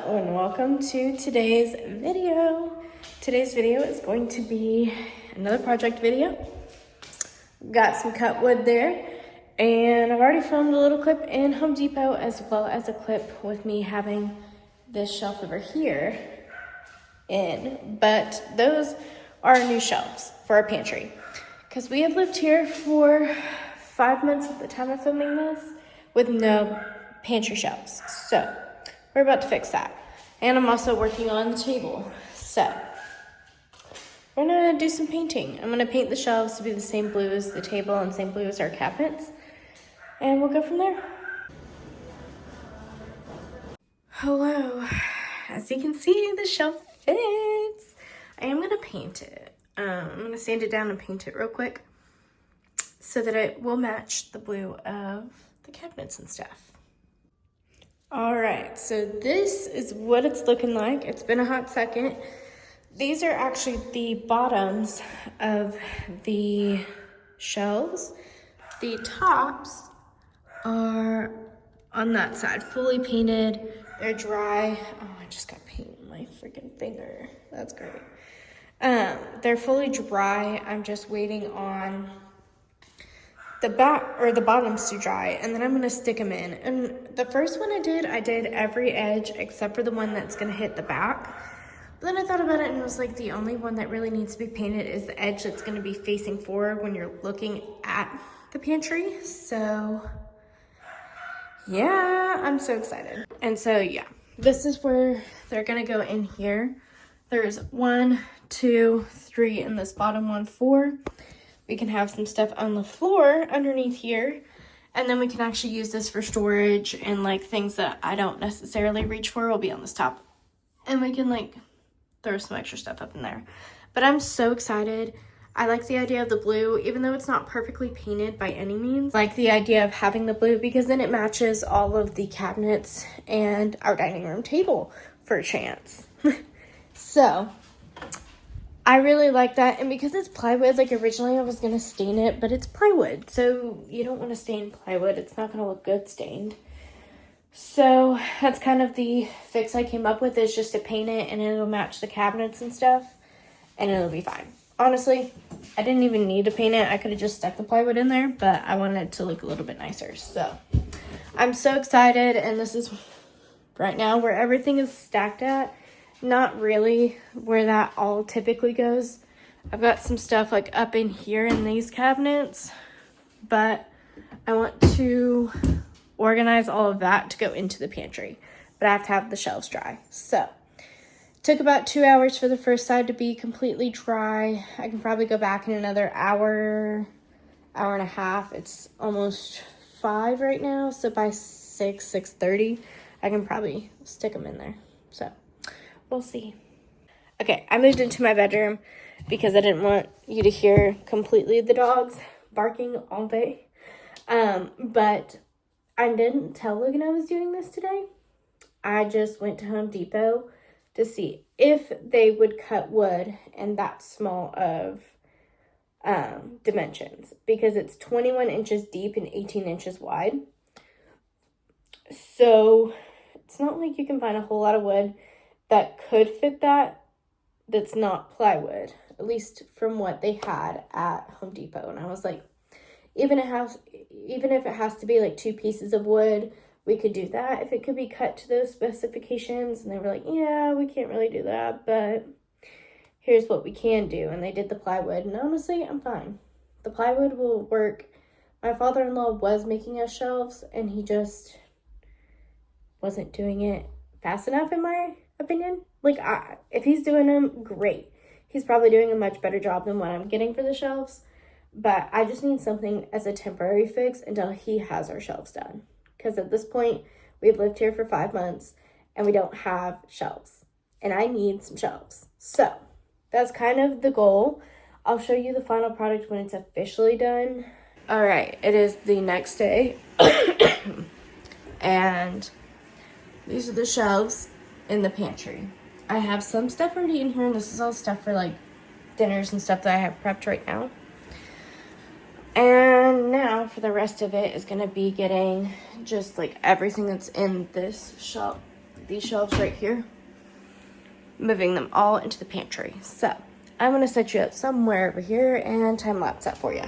and welcome to today's video. Today's video is going to be another project video. Got some cut wood there, and I've already filmed a little clip in Home Depot as well as a clip with me having this shelf over here in, but those are new shelves for our pantry because we have lived here for 5 months at the time of filming this with no pantry shelves. So we're about to fix that. And I'm also working on the table. So we're gonna do some painting. I'm gonna paint the shelves to be the same blue as the table and same blue as our cabinets. And we'll go from there. Hello. As you can see, the shelf fits. I am gonna paint it. I'm gonna sand it down and paint it real quick so that it will match the blue of the cabinets and stuff. All right, so this is what it's looking like. It's been a hot second. These are actually the bottoms of the shelves. The tops are on that side, fully painted. They're dry. Oh, I just got paint on my freaking finger. That's great. They're fully dry. I'm just waiting on the back or the bottoms to dry, and then I'm gonna stick them in. And the first one I did every edge except for the one that's gonna hit the back. But then I thought about it and it was like the only one that really needs to be painted is the edge that's gonna be facing forward when you're looking at the pantry. So yeah, I'm so excited. And so yeah, this is where they're gonna go in here. There's 1, 2, 3 in this bottom one, 4. We can have some stuff on the floor underneath here, and then we can actually use this for storage, and like things that I don't necessarily reach for will be on this top. And we can like throw some extra stuff up in there. But I'm so excited. I like the idea of the blue, even though it's not perfectly painted by any means. I like the idea of having the blue because then it matches all of the cabinets and our dining room table for a chance. So I really like that, and because it's plywood, like originally I was going to stain it, but it's plywood, so you don't want to stain plywood. It's not going to look good stained. So that's kind of the fix I came up with, is just to paint it, and it'll match the cabinets and stuff, and it'll be fine. Honestly, I didn't even need to paint it. I could have just stuck the plywood in there, but I wanted it to look a little bit nicer. So I'm so excited, and this is right now where everything is stacked at. Not really where that all typically goes. I've got some stuff like up in here in these cabinets, but I want to organize all of that to go into the pantry, but I have to have the shelves dry. So it took about 2 hours for the first side to be completely dry. I can probably go back in another hour, hour and a half. It's almost 5 right now, so by 6:30 I can probably stick them in there. So we'll see. Okay, I moved into my bedroom because I didn't want you to hear completely the dogs barking all day. But I didn't tell Logan I was doing this today. I just went to Home Depot to see if they would cut wood in that small of dimensions, because it's 21 inches deep and 18 inches wide. So it's not like you can find a whole lot of wood that could fit that's not plywood, at least from what they had at Home Depot. And I was like, even if it has to be like 2 pieces of wood, we could do that if it could be cut to those specifications. And they were like, yeah, we can't really do that, but here's what we can do. And they did the plywood, and honestly, I'm fine. The plywood will work. My father-in-law was making us shelves, and he just wasn't doing it fast enough, in my opinion. Like, if he's doing them, great. He's probably doing a much better job than what I'm getting for the shelves, but I just need something as a temporary fix until he has our shelves done, because at this point we've lived here for 5 months and we don't have shelves, and I need some shelves. So that's kind of the goal. I'll show you the final product when it's officially done. All right, it is the next day and these are the shelves in the pantry. I have some stuff already in here, and this is all stuff for like dinners and stuff that I have prepped right now. And now for the rest of it is going to be getting just like everything that's in this shelf these shelves right here, moving them all into the pantry. So I'm gonna set you up somewhere over here and time lapse that for you.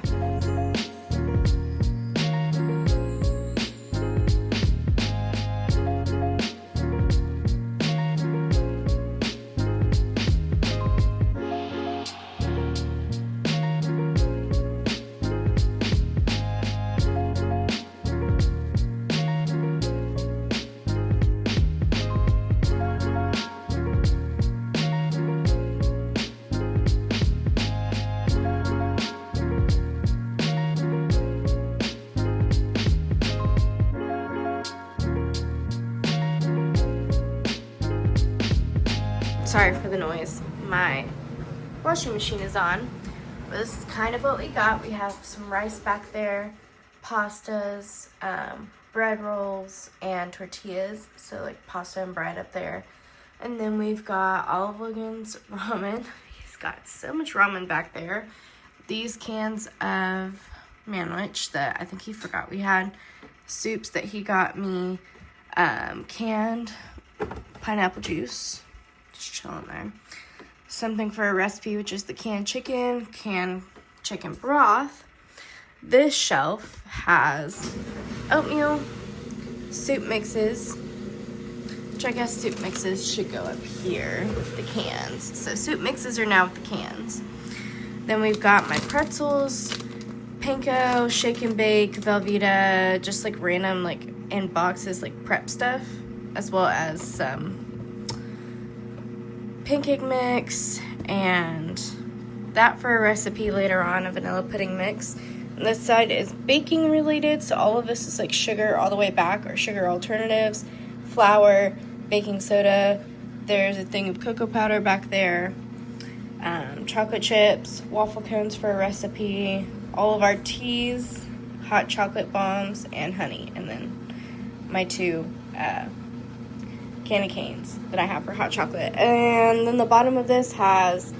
Sorry for the noise. My washing machine is on. But this is kind of what we got. We have some rice back there, pastas, bread rolls, and tortillas. So like pasta and bread up there. And then we've got Olive Logan's ramen. He's got so much ramen back there. These cans of manwich that I think he forgot we had. Soups that he got me. Canned pineapple juice. Just chilling there. Something for a recipe, which is the canned chicken broth. This shelf has oatmeal, soup mixes, which I guess soup mixes should go up here with the cans. So soup mixes are now with the cans. Then we've got my pretzels, panko, shake and bake, Velveeta, just like random like in boxes like prep stuff, as well as some pancake mix and that for a recipe later on, a vanilla pudding mix. And this side is baking related, so all of this is like sugar all the way back or sugar alternatives, flour, baking soda. There's a thing of cocoa powder back there, chocolate chips, waffle cones for a recipe, all of our teas, hot chocolate bombs, and honey, and then my two candy canes that I have for hot chocolate. And then the bottom of this has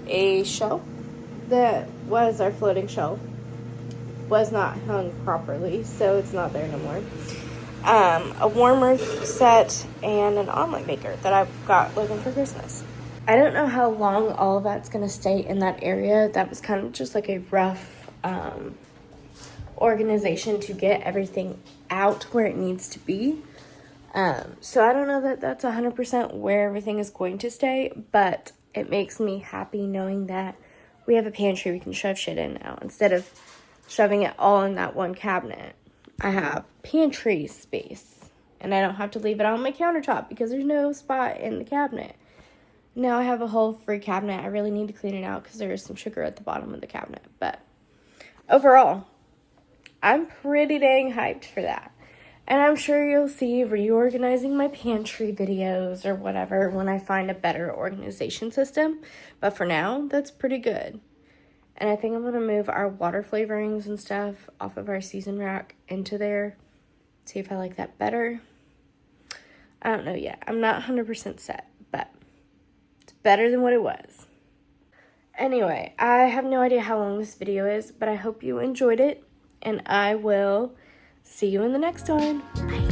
a shelf that was our floating shelf. Was not hung properly, so it's not there no more. A warmer set and an omelet maker that I got Logan for Christmas. I don't know how long all of that's going to stay in that area. That was kind of just like a rough organization to get everything out where it needs to be. So I don't know that that's 100% where everything is going to stay, but it makes me happy knowing that we have a pantry we can shove shit in now instead of shoving it all in that one cabinet. I have pantry space, and I don't have to leave it on my countertop because there's no spot in the cabinet. Now I have a whole free cabinet. I really need to clean it out because there is some sugar at the bottom of the cabinet, but overall, I'm pretty dang hyped for that. And I'm sure you'll see reorganizing my pantry videos or whatever when I find a better organization system. But for now, that's pretty good. And I think I'm going to move our water flavorings and stuff off of our season rack into there. See if I like that better. I don't know yet. I'm not 100% set, but it's better than what it was. Anyway, I have no idea how long this video is, but I hope you enjoyed it. And I will see you in the next one. Bye.